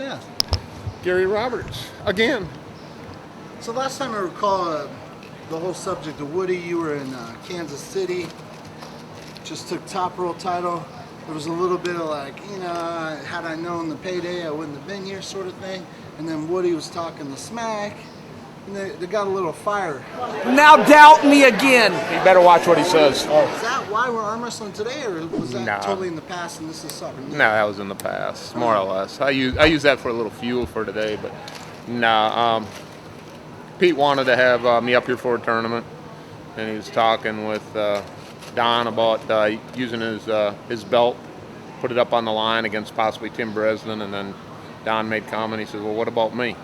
Beth? Gary Roberts, again. So last time I recall the whole subject of Woody, you were in Kansas City, just took top roll title. There was a little bit of like, had I known the payday, I wouldn't have been here sort of thing. And then Woody was talking the smack, and they got a little fire. Now doubt me again. You better watch what he says. Is that why we're arm wrestling today, or was that totally in the past and this is something new? No, that was in the past, more or less. I use that for a little fuel for today, but no. Pete wanted to have me up here for a tournament, and he was talking with Don about using his belt, put it up on the line against possibly Tim Breslin, and then Don made comment. He said, "Well, what about me?"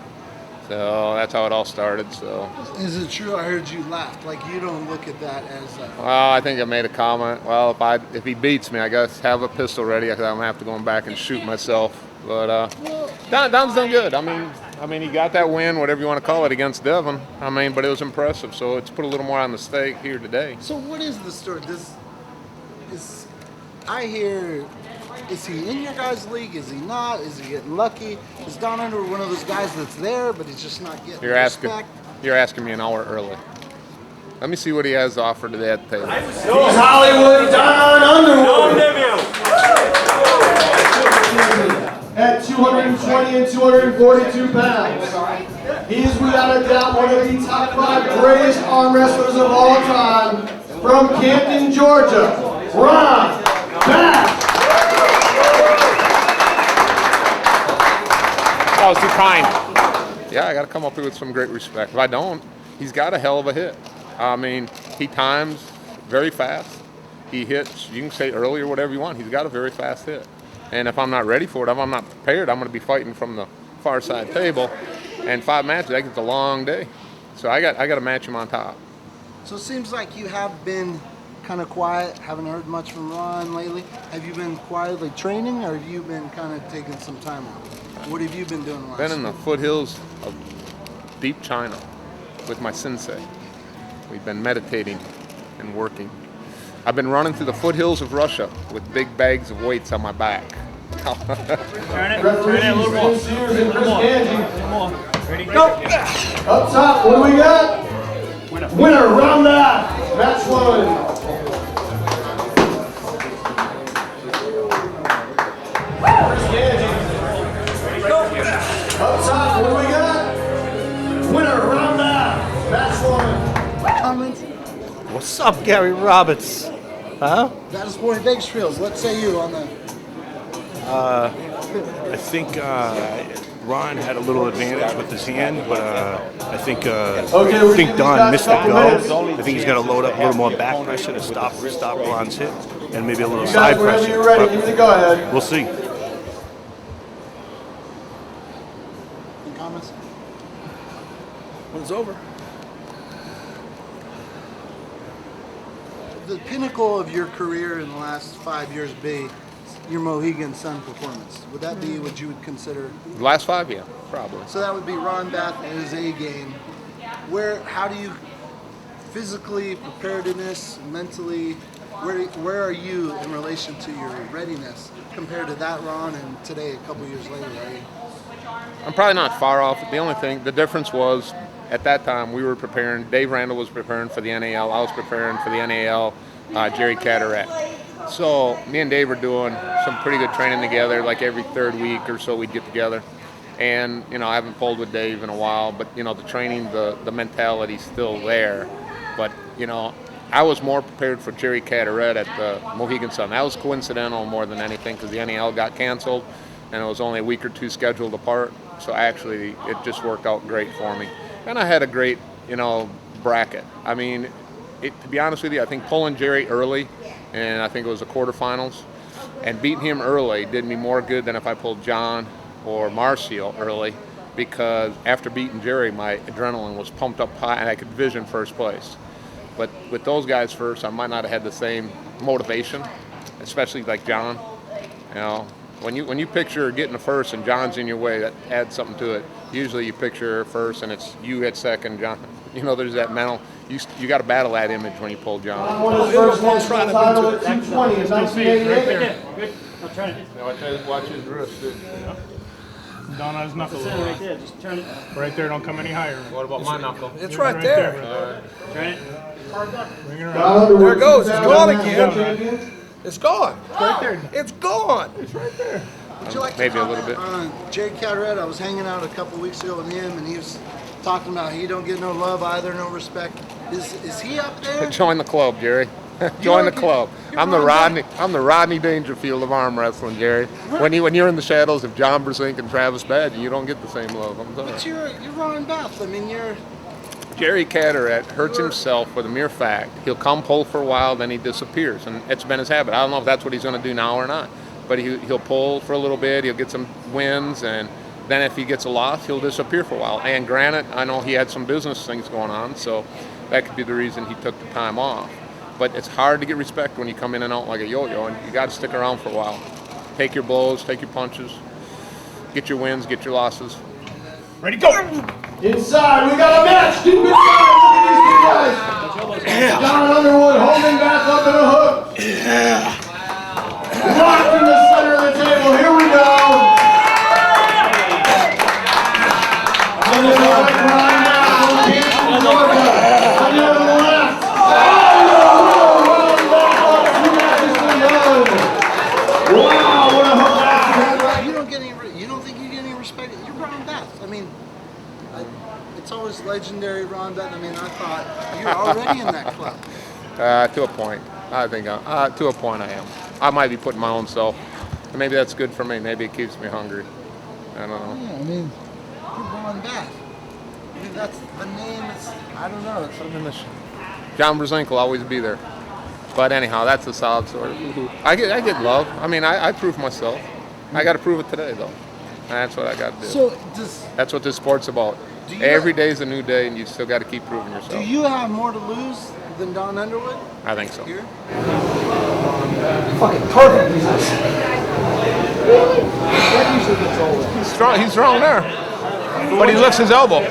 So that's how it all started. So is it true? I heard you laughed. Like you don't look at that as. Well, I think I made a comment. Well, if he beats me, I guess have a pistol ready because I'm gonna have to go back and shoot myself. But Don's done good. I mean, he got that win, whatever you want to call it, against Devin. But it was impressive. So it's put a little more on the stake here today. So what is the story? I hear, is he in your guys' league? Is he not? Is he getting lucky? Is Don Underwood one of those guys that's there, but he's just not getting respect? You're asking me an hour early. Let me see what he has to offer today at the table. He's Hollywood Don Underwood. At 220 and 242 pounds. He is without a doubt one of the top 5 greatest arm wrestlers of all time. From Canton, Georgia, Ron Bath. That was too kind. Yeah, I got to come up here with some great respect. If I don't, he's got a hell of a hit. He times very fast. He hits, you can say early or whatever you want. He's got a very fast hit. And if I'm not ready for it, if I'm not prepared, I'm going to be fighting from the far side table. And 5 matches, that gets a long day. So I got to match him on top. So it seems like you have been kind of quiet, haven't heard much from Ron lately. Have you been quietly training, or have you been kind of taking some time off? What have you been doing last Been in the foothills of deep China with my sensei. We've been meditating and working. I've been running through the foothills of Russia with big bags of weights on my back. Turn it a little more. Ready, go! Up top, what do we got? Winner, Ronda, match 1. Up top, what do we got? Winner, Ronda, match 1. Comments? What's up, Gary Roberts? Huh? That is Sporting Bakersfield. What say you on that? I think Ron had a little advantage with his hand, but I think Don missed the go. I think he's got to load up a little more back pressure to stop Ron's hit, and maybe a little side pressure. You're ready, give me the go ahead. We'll see. Any comments? One's over. The pinnacle of your career in the last 5 years be your Mohegan Sun performance. Would that be what you would consider? The last 5, yeah, probably. So that would be Ron Bath and his A game. How do you physically, preparedness, mentally, where are you in relation to your readiness compared to that Ron and today, a couple years later, right? I'm probably not far off. The difference was, at that time, we were preparing, Dave Randall was preparing for the NAL, I was preparing for the NAL, Jerry Cadorette. So me and Dave were doing some pretty good training together, like every 3rd week or so we'd get together. And, I haven't pulled with Dave in a while, but, the training, the mentality's still there. But, I was more prepared for Jerry Cadorette at the Mohegan Sun. That was coincidental more than anything because the NAL got canceled and it was only a week or 2 scheduled apart. So actually, it just worked out great for me. And I had a great, bracket. To be honest with you, I think pulling Jerry early, and I think it was the quarterfinals, and beating him early did me more good than if I pulled John or Marcio early, because after beating Jerry, my adrenaline was pumped up high, and I could vision first place. But with those guys first, I might not have had the same motivation, especially like John. When you picture getting the first and John's in your way, that adds something to it. Usually you picture first and it's you at second, John. There's that mental. You got to battle that image when you pull John. Won his first national title at 220 in 1988. Good. I'll try it. Watch his wrist, too. Down on his knuckle. Right there, just turn it. Right there, don't come any higher. What about my knuckle? It's right there. Turn it. Bring it around. There it goes. It's gone again. It's gone. It's right there. It's gone. It's right there. Would you like to Maybe a little comment bit. on Jerry Cadorette? I was hanging out a couple weeks ago with him, and he was talking about he don't get no love either, no respect. Is he up there? Join the club, Jerry. Join the you're- club. you're I'm the wrong, Rodney Dangerfield of arm wrestling, Jerry. When you're in the shadows of John Brasink and Travis Badger, you don't get the same love. I'm sorry. But you're Ron Beth. I mean, you're. Jerry Cadorette hurts himself for the mere fact he'll come pull for a while, then he disappears, and it's been his habit. I don't know if that's what he's going to do now or not, but he'll pull for a little bit, he'll get some wins, and then if he gets a loss, he'll disappear for a while. And granted, I know he had some business things going on, so that could be the reason he took the time off. But it's hard to get respect when you come in and out like a yo-yo, and you got to stick around for a while. Take your blows, take your punches, get your wins, get your losses. Ready, go! Inside, we got a match. Deep inside. Look at these two guys. John Underwood holding back up in a hook. Locked in the center of the table. Here we go. On the right, Ryan now from Kansas, Georgia. On the other left. Wow, what a hook match. You don't get any. You don't think you get any respect? You're Ron Beth. I mean, it's always legendary Ron Beth. I mean, I thought you're already in that club. To a point. I think to a point I am. I might be putting my own self. And maybe that's good for me. Maybe it keeps me hungry. I don't know. Yeah, I mean, you're Ron Beth. I mean, that's the name. It's I don't know. It's something that's. John Brasink will always be there. But anyhow, that's a solid story. I get love. I mean, I prove myself. I got to prove it today, though. That's what I got to do. So does. That's what this sport's about. Do you- Every day is a new day, and you still got to keep proving Do yourself. you have more to lose than Don Underwood I think so. here? Fucking perfect. He's strong there. But he lifts his elbow.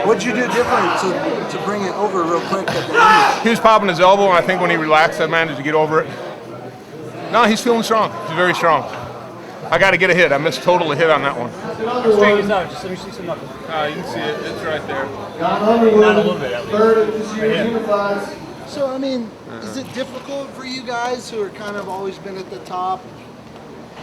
What'd you do different to bring it over real quick at the end? He was popping his elbow, and I think when he relaxed, I managed to get over it. No, he's feeling strong. He's very strong. I got to get a hit. I missed total a hit on that one. Straighten this out, just let me see some knuckles. You can see it. It's right there. John Underwood, Not a little bit, at least. third at this year's Unifieds. So I mean, is it difficult for you guys who are kind of always been at the top,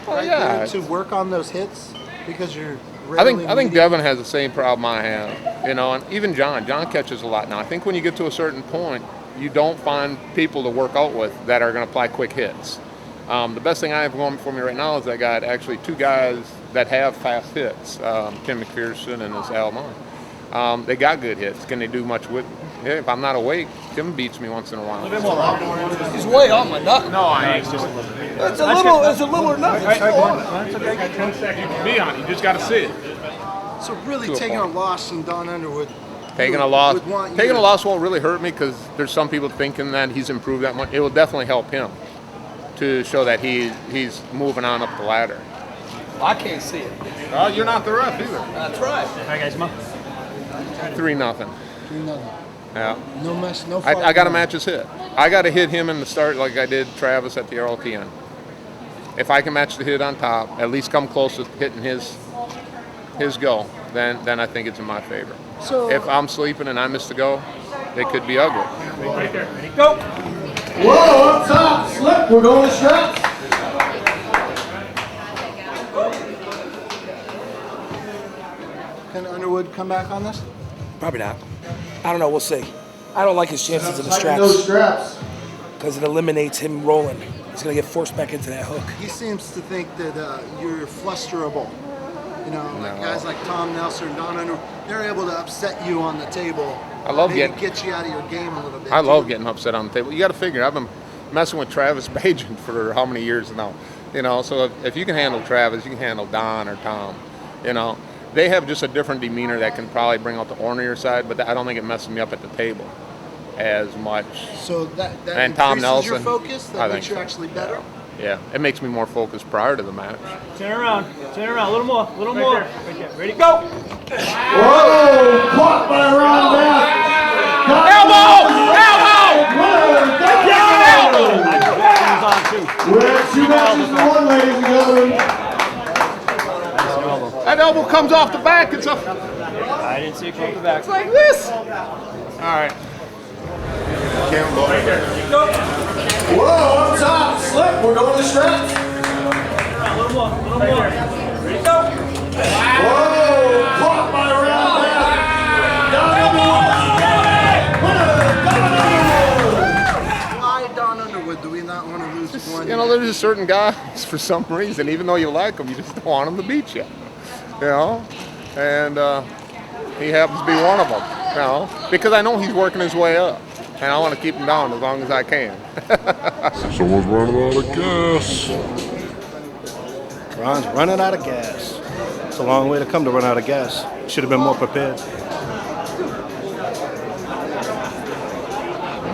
right yeah, there, to work on those hits because you're? I think rarely meeting- Devin has the same problem I have, you know, and even John catches a lot now. I think when you get to a certain point, you don't find people to work out with that are going to apply quick hits. The best thing I have going for me right now is I got actually two guys that have fast hits, Tim McPherson and this Al Munn. They got good hits. Can they do much with? Yeah, if I'm not awake, Tim beats me once in a while. He's way off my nut. No, I ain't. It's a little nut. That's okay. Got 10 seconds. Be on it. You just got to see it. So really, To a taking a point. loss from Don Underwood. Taking would- a loss, would want you taking a to- loss won't really hurt me because there's some people thinking that he's improved that much. It will definitely help him to show that he's moving on up the ladder. I can't see it. You're not the ref either. That's right. All right, guys, come on. 3-0. 3-0. Yeah. No mess. No. I fight. got to match his hit. I got to hit him in the start like I did Travis at the RLTN. If I can match the hit on top, at least come close to hitting his go, then I think it's in my favor. So If I'm sleeping and I miss the go, it could be ugly. Right there. Ready, go! Whoa, up top, slip. We're going to straps. can Underwood come back on this? Probably not. I don't know. We'll see. I don't like his chances in the Tighten those straps straps. because it eliminates him rolling. He's gonna get forced back into that hook. He seems to think that you're flusterable. You know, like guys like Tom Nelson and Don Underwood, they're able to upset you on the table. I love maybe getting- get you out of your game a little bit. I love too. getting upset on the table. You got to figure, I've been messing with Travis Bajan for how many years now? You know, so if you can handle Travis, you can handle Don or Tom. You know, they have just a different demeanor that can probably bring out the ornery side, but I don't think it messes me up at the table as much. So that And Tom increases your Nelson, focus. I That think makes you so. actually better. Yeah, it makes me more focused prior to the match. Turn around, a little more, a little more. Right there. Ready, go! Whoa, caught by Ron Bath. Elbow! We're at 2 matches to 1, ladies and gentlemen. That elbow comes off the back. It's a. I didn't see it go to the back. It's like this. All right. Whoa, up top, slip. We're going to straps. A little more. Ready to go. Whoa, caught by around back. Why Don Underwood? Do we not want to lose one? You know, there's a certain guys for some reason, even though you like them, you just don't want them to beat you. You know, and he happens to be one of them. You know, because I know he's working his way up, and I want to keep him down as long as I can. Someone's running out of gas. Ron's running out of gas. It's a long way to come to run out of gas. Should have been more prepared.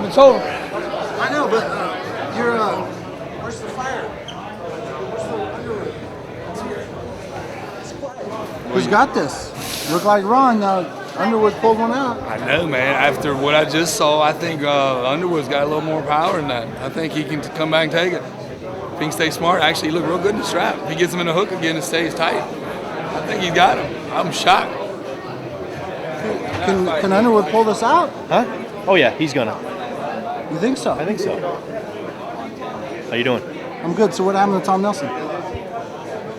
It's over. I know, but you're. Where's the fire? Where's the Underwood? It's here. It's quiet. Who's got this? Look like Ron. Underwood pulled one out. I know, man. After what I just saw, I think Underwood's got a little more power than that. I think he can come back and take it. If he can stay smart, actually, he looked real good in the strap. If he gets him in the hook again and stays tight, I think he's got him. I'm shocked. Can Underwood pull this out? Huh? Oh yeah, he's gonna. You think so? I think so. How you doing? I'm good. So what happened to Tom Nelson?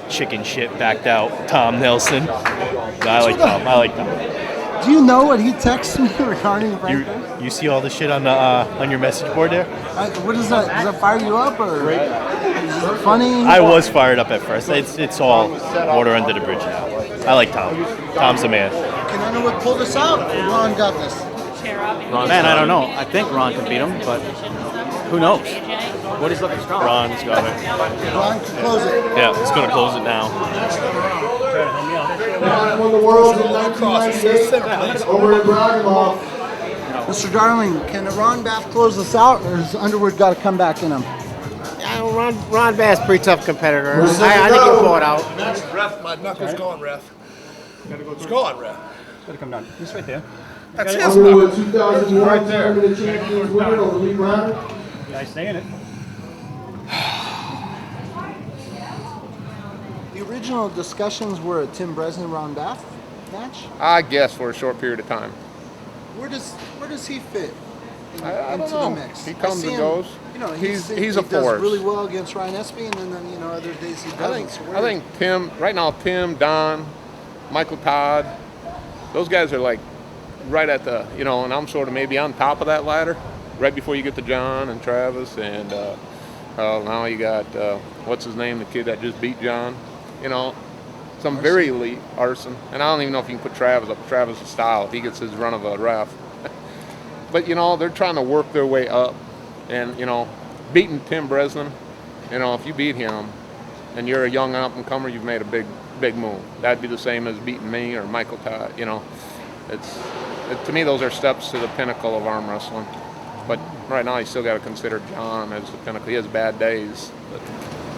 Chicken shit backed out. Tom Nelson. I like Tom. I like Tom. Do you know what he texted me regarding Frank? You see all the shit on the on your message board there? What is that? Does that fire you up or is it funny? I was fired up at first. It's all water under the bridge now. I like Tom. Tom's the man. Can Underwood pull this out? Or Ron got this. Man, I don't know. I think Ron can beat him, but who knows? What is looking strong? Ron's got it. Ron can close it. Yeah, he's gonna close it now. Ron won the world in 1998 over at Dragunov. Mr. Darling, can Ron Bath close this out, or has Underwood got to come back in him? Ron Bass, pretty tough competitor. Where's I it think go? he'll pull it out. Ref, my knuckle's gone, ref. It's gone, ref. Gotta come down. He's right there. That's his Underwood knuckle. 2001 right there. Tournament champions winner over Lee Brown. Guys, stay in it. The original discussions were a Tim Bresnan Ron Bath match. I guess for a short period of time. Where does he fit I into don't the know. mix? He I comes see and him, goes. You know, He's a he force. does really well against Ryan Espy, and then other days he doesn't. I think Tim right now. Tim, Don, Michael Todd, those guys are like right at the and I'm sort of maybe on top of that ladder, right before you get to John and Travis, and now you got what's his name, the kid that just beat John, some very elite Arson, and I don't even know if you can put Travis up Travis' style if he gets his run of a ref. But they're trying to work their way up, and beating Tim Bresnan, if you beat him, and you're a young up and comer, you've made a big move. That'd be the same as beating me or Michael Todd. To me, those are steps to the pinnacle of arm wrestling. But right now, you still got to consider John as the pinnacle. He has bad days, but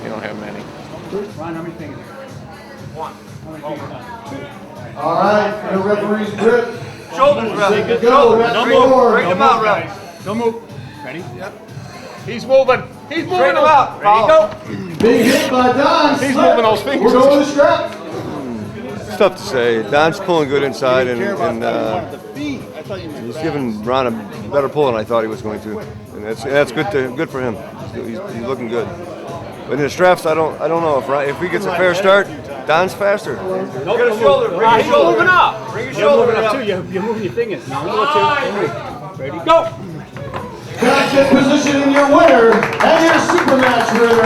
you don't have many. Ron, how many fingers? One. All right, the referee's grip. Shoulders, Set to ref. go. Don't move. Break him out, ref. Don't move. Ready? Yep. He's moving. He's moving. Straighten him out. Ready, go. Big hit by Don. He's Slip. moving those fingers. We're going to strap. It's tough to say. Don's pulling good inside, and he's giving Ron a better pull than I thought he was going to, and that's good for him. He's looking good. But in the straps, I don't know if he gets a fair start. Don's faster. No, get a shoulder. Bring your shoulder moving up. Bring your shoulder up too. You're moving your fingers. Now move. Ready? Go. Contest position in your winner and your super match winner, the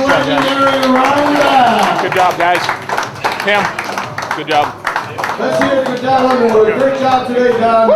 legendary Ron Bass. Good job, guys. Tim, good job. Let's hear it for Don Underwood. Great job today, Don.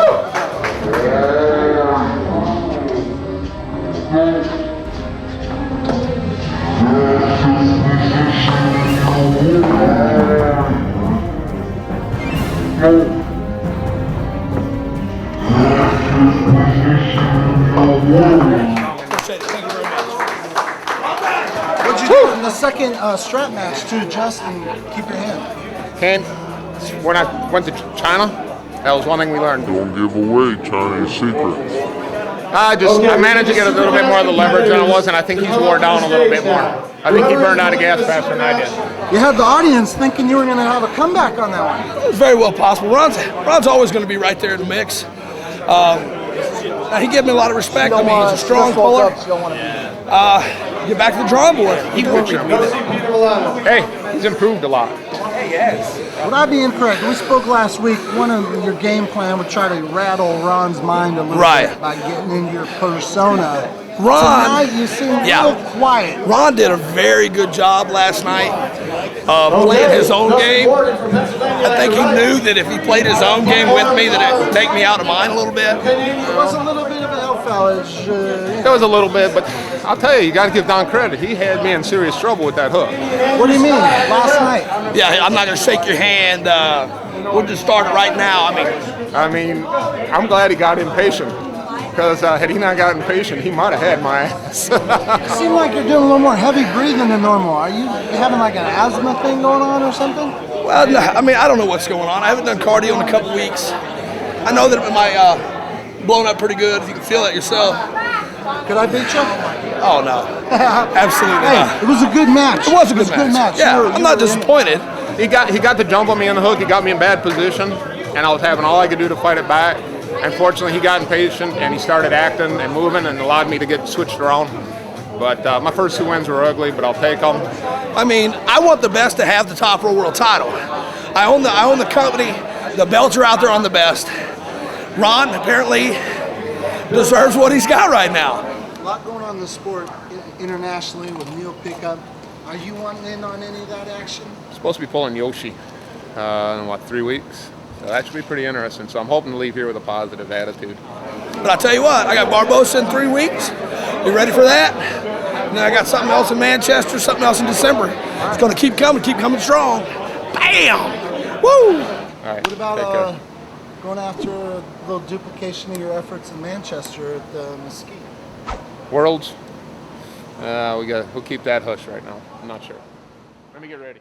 What'd you do in the second strap match to adjust and keep your hand? And when I went to China, that was one thing we learned. Don't give away Chinese secrets. I managed to get a little bit more of the leverage than I was, and I think he's wore down a little bit more. I think he burned out of gas faster than I did. You had the audience thinking you were going to have a comeback on that one. It's very well possible. Ron's always going to be right there in the mix. He gave me a lot of respect. I mean, he's a strong puller. Get back to the drawing board. Hey, he's improved a lot. Would I be incorrect? We spoke last week. One of your game plan would try to rattle Ron's mind a little bit by getting into your persona. Ron, tonight you seem real quiet. Ron did a very good job last night playing his own game. I think he knew that if he played his own game with me, that it would take me out of mine a little bit. It was a little bit of an alpha-ish. There was a little bit, but I'll tell you got to give Don credit. He had me in serious trouble with that hook. What do you mean? Last night? Yeah, I'm not going to shake your hand. We'll just start it right now. I mean, I'm glad he got impatient. Because had he not gotten patient, he might have had my ass. You seem like you're doing a little more heavy breathing than normal. Are you having like an asthma thing going on or something? Well, no, I mean, I don't know what's going on. I haven't done cardio in a couple weeks. I know that my blown up pretty good. You can feel that yourself. Could I beat you? Oh no, absolutely not. It was a good match. It was a good match. Yeah, I'm not disappointed. He got the jump on me on the hook. He got me in bad position, and I was having all I could do to fight it back. Unfortunately, he got impatient and he started acting and moving and allowed me to get switched around. But my first 2 wins were ugly, but I'll take them. I mean, I want the best to have the top row world title. I own the company. The belts are out there on the best. Ron apparently deserves what he's got right now. A lot going on in the sport internationally with meal pickup. Are you wanting in on any of that action? I'm supposed to be pulling Yoshi in 3 weeks? So that should be pretty interesting. So I'm hoping to leave here with a positive attitude. But I tell you what, I got Barbosa in 3 weeks. You ready for that? And then I got something else in Manchester, something else in December. It's going to keep coming strong. Bam! Woo! All right. What about going after a little duplication of your efforts in Manchester at the Mesquite? Worlds? We'll keep that hush right now. I'm not sure. Let me get ready.